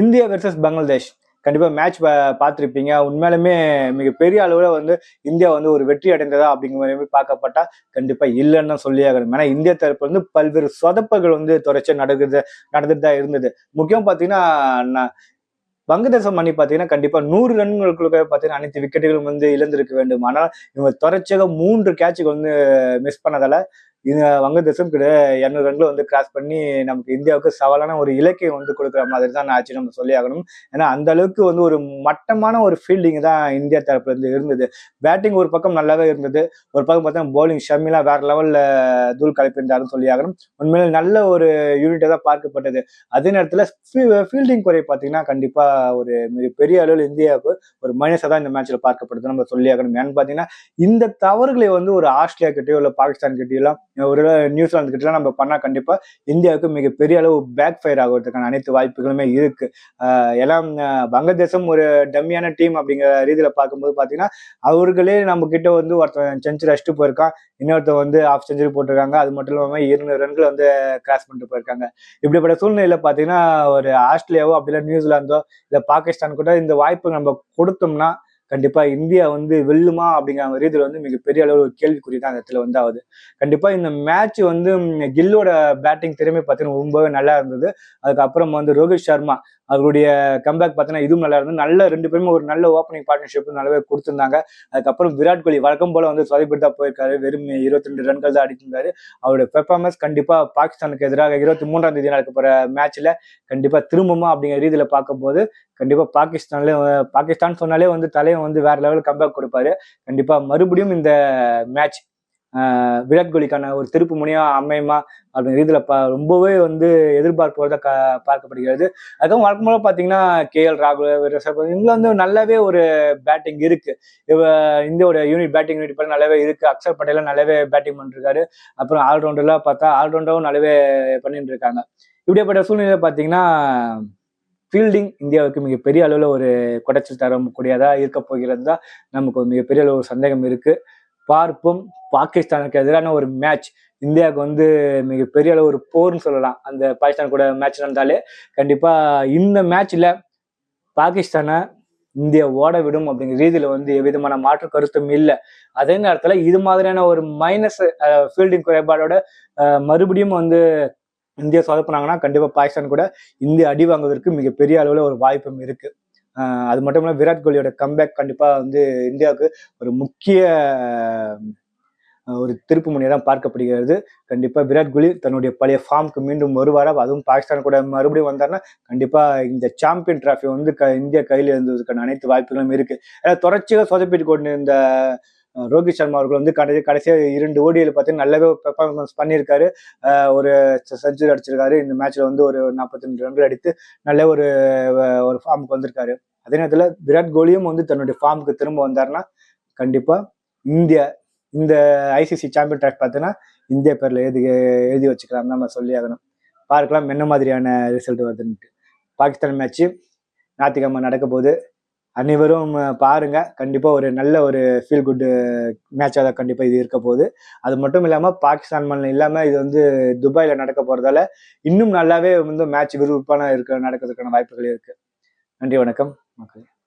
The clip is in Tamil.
இந்தியா வெர்சஸ் பங்களாதேஷ் கண்டிப்பா மேட்ச் பார்த்திருப்பீங்க. உண்மையாலுமே மிகப்பெரிய அளவுல வந்து இந்தியா வந்து ஒரு வெற்றி அடைந்ததா அப்படிங்கிற மாதிரி பார்க்கப்பட்டா கண்டிப்பா இல்லைன்னு தான் சொல்லி ஆகணும். ஏன்னா இந்திய தரப்பு வந்து பல்வேறு சொதப்பல்கள் வந்து தொடர்ச்சியா நடந்துட்டு தான் இருந்தது. முக்கியம் பாத்தீங்கன்னா வங்கதேசம் அணி பாத்தீங்கன்னா கண்டிப்பா 100 ரன்களுக்குள்ள பாத்தீங்கன்னா அனைத்து விக்கெட்டுகளும் வந்து இழந்திருக்க வேண்டும். ஆனால் இவங்க தொடர்ச்சியாக 3 கேட்சுகள் வந்து மிஸ் பண்ணதால வங்கதேசம் கிட்ட 200 ரன்களை வந்து கிராஸ் பண்ணி நமக்கு இந்தியாவுக்கு சவாலான ஒரு இலக்கியம் வந்து கொடுக்குற மாதிரி தான் ஆச்சு நம்ம சொல்லி ஆகணும். ஏன்னா அந்த அளவுக்கு வந்து ஒரு மட்டமான ஒரு ஃபீல்டிங் தான் இந்தியா தரப்புல இருந்து இருந்தது. பேட்டிங் ஒரு பக்கம் நல்லாவே இருந்தது, ஒரு பக்கம் பார்த்தா பவுலிங் ஷமிலா வேற லெவல்ல தூள் கலப்பியிருந்தாருன்னு சொல்லி ஆகணும். உண்மையில நல்ல ஒரு யூனிட்டை தான் பார்க்கப்பட்டது. அதே நேரத்துல ஃபீல்டிங் குறை பார்த்தீங்கன்னா கண்டிப்பா ஒரு மிகப்பெரிய அளவில் இந்தியாவுக்கு ஒரு மைனஸா தான் இந்த மேட்ச்ல பார்க்கப்படுது நம்ம சொல்லி ஆகணும். ஏன்னு பாத்தீங்கன்னா இந்த தவறுகளை வந்து ஒரு ஆஸ்திரேலியா கிட்டயோ இல்ல பாகிஸ்தான் கிட்டயோ எல்லாம் ஒரு நியூசிலாந்து கிட்ட நம்ம பண்ணா கண்டிப்பா இந்தியாவுக்கு மிகப்பெரிய அளவு பேக் ஃபயர் ஆகிறதுக்கான அனைத்து வாய்ப்புகளுமே இருக்கு. எல்லாம் வங்கதேசம் ஒரு டம்மியான டீம் அப்படிங்கிற ரீதியில பார்க்கும்போது பாத்தீங்கன்னா அவர்களே நம்ம கிட்ட வந்து ஒருத்தன் செஞ்சுரி அடிச்சுட்டு போயிருக்கான், இன்னொருத்தர் வந்து ஹாஃப் செஞ்சுரி போட்டிருக்காங்க, அது மட்டும் இல்லாம 200 ரன்கள் வந்து கிராஸ் பண்ணிட்டு போயிருக்காங்க. இப்படிப்பட்ட சூழ்நிலையில பாத்தீங்கன்னா ஒரு ஆஸ்திரேலியாவோ அப்படி இல்லை நியூசிலாந்தோ இல்ல பாகிஸ்தான் கூட இந்த வாய்ப்பு நம்ம கொடுத்தோம்னா கண்டிப்பா இந்தியா வந்து வெல்லுமா அப்படிங்கிற ரீதியில வந்து மிகப்பெரிய அளவு ஒரு கேள்விக்குறி தான் அந்த இடத்துல வந்து ஆகுது. கண்டிப்பா இந்த மேட்ச் வந்து கில்லோட பேட்டிங் திறமை பார்த்தீங்கன்னா ரொம்பவே நல்லா இருந்தது. அதுக்கப்புறம் வந்து ரோஹித் சர்மா அவருடைய கம்பேக் பார்த்தீங்கன்னா இதுவும் நல்லா இருந்தது. நல்ல 2 பேருமே ஒரு நல்ல ஓப்பனிங் பார்ட்னர்ஷிப் நல்லாவே கொடுத்திருந்தாங்க. அதுக்கப்புறம் விராட் கோலி வழக்கம் போல வந்து சொதப்பிட்டு தான் போயிருக்காரு. வெறும் 22 ரன்கள் தான் அடித்திருந்தாரு. அவருடைய பெர்ஃபார்மன்ஸ் கண்டிப்பா பாகிஸ்தானுக்கு எதிராக 23ஆம் தேதி நடக்க போற மேட்ச்ல கண்டிப்பா திரும்புமா அப்படிங்கிற ரீதியில பார்க்கும்போது கண்டிப்பா பாகிஸ்தான் சொன்னாலே வந்து தலைவன் வந்து வேற லெவல் கம்பேக் கொடுப்பாரு. கண்டிப்பா மறுபடியும் இந்த மேட்ச் விராட் கோலிக்கான ஒரு திருப்பு முனையா அமையுமா அப்படிங்கிற ரீதியில ரொம்பவே வந்து எதிர்பார்ப்போட பார்க்கப்படுகிறது. அதுவும் வழக்கம் போல பாத்தீங்கன்னா KL ராகுல் இவங்க வந்து நல்லாவே ஒரு பேட்டிங் இருக்கு. இந்தியாவோட பேட்டிங் யூனிட் நல்லாவே இருக்கு. அக்ஷர் பட்டேல் நல்லாவே பேட்டிங் பண்ணிருக்காரு. அப்புறம் ஆல்ரவுண்டர்லாம் பார்த்தா ஆல்ரவுண்டரும் நல்லாவே பண்ணிட்டு இருக்காங்க. இப்படிப்பட்ட சூழ்நிலை பாத்தீங்கன்னா ஃபீல்டிங் இந்தியாவுக்கு மிகப்பெரிய அளவுல ஒரு குடைச்சல் தரக்கூடியதா இருக்க போகிறது தான் நமக்கு ஒரு மிகப்பெரிய அளவு ஒரு சந்தேகம் இருக்கு. பார்ப்போம். பாகிஸ்தானுக்கு எதிரான ஒரு மேட்ச் இந்தியாவுக்கு வந்து மிகப்பெரிய அளவு ஒரு போர்னு சொல்லலாம். அந்த பாகிஸ்தான் கூட மேட்ச் நடந்தாலே கண்டிப்பா இந்த மேட்ச்ல பாகிஸ்தானை இந்தியா ஓட விடும் அப்படிங்கிற ரீதியில வந்து எவ்விதமான மாற்று கருத்தும் இல்லை. அதே நேரத்துல இது மாதிரியான ஒரு மைனஸ் ஃபீல்டிங் குறைபாடோட மறுபடியும் வந்து இந்தியா சொதப்பினாங்கன்னா கண்டிப்பா பாகிஸ்தான் கூட இந்தியா அடி வாங்குவதற்கு மிகப்பெரிய அளவுல ஒரு வாய்ப்பும் இருக்கு. அது மட்டும் இல்லாம விராட் கோலியோட கம்பேக் கண்டிப்பா வந்து இந்தியாவுக்கு ஒரு முக்கிய ஒரு திருப்பு முனையை தான் பார்க்கப்படுகிறது. கண்டிப்பா விராட் கோலி தன்னுடைய பழைய ஃபார்முக்கு மீண்டும் வருவாரா, அதுவும் பாகிஸ்தான் கூட மறுபடியும் வந்தாருன்னா கண்டிப்பா இந்த சாம்பியன் டிராஃபி வந்து இந்தியா கையில் இருந்ததுக்கான அனைத்து வாய்ப்புகளும் இருக்கு. ஏன்னா தொடர்ச்சியாக சொதப்பிட்டு கொண்டு இந்த ரோஹித் சர்மா அவர்கள் வந்து கடைசியா 2 ஓடியில் பார்த்தீங்கன்னா நல்லாவே பெர்ஃபார்மன்ஸ் பண்ணியிருக்காரு. ஒரு செஞ்சுரி அடிச்சிருக்காரு. இந்த மேட்ச்ல வந்து ஒரு 42 ரன்கள் அடித்து நல்ல ஒரு ஃபார்முக்கு வந்திருக்காரு. அதே நேரத்துல விராட் கோலியும் வந்து தன்னுடைய ஃபார்முக்கு திரும்ப வந்தாருன்னா கண்டிப்பா இந்தியா இந்த ICC சாம்பியன் டிராஃபி பார்த்தீங்கன்னா இந்தியா பேர்ல எழுதி வச்சுக்கலாம் நம்ம சொல்லி ஆகணும். பார்க்கலாம் என்ன மாதிரியான ரிசல்ட் வருதுன்ட்டு. பாகிஸ்தான் மேட்ச் ஞாயிற்றுக்கிழமை நடக்க போகுது. அனைவரும் பாருங்க. கண்டிப்பா ஒரு நல்ல ஒரு ஃபீல் குட் மேட்சாக தான் கண்டிப்பா இது இருக்க போகுது. அது மட்டும் இல்லாம பாகிஸ்தான் மண்ணில் இல்லாம இது வந்து துபாயில நடக்க போறதால இன்னும் நல்லாவே வந்து மேட்ச் விறுவிறுப்பான நடக்கிறதுக்கான வாய்ப்புகள் இருக்கு. நன்றி, வணக்கம் மக்களே.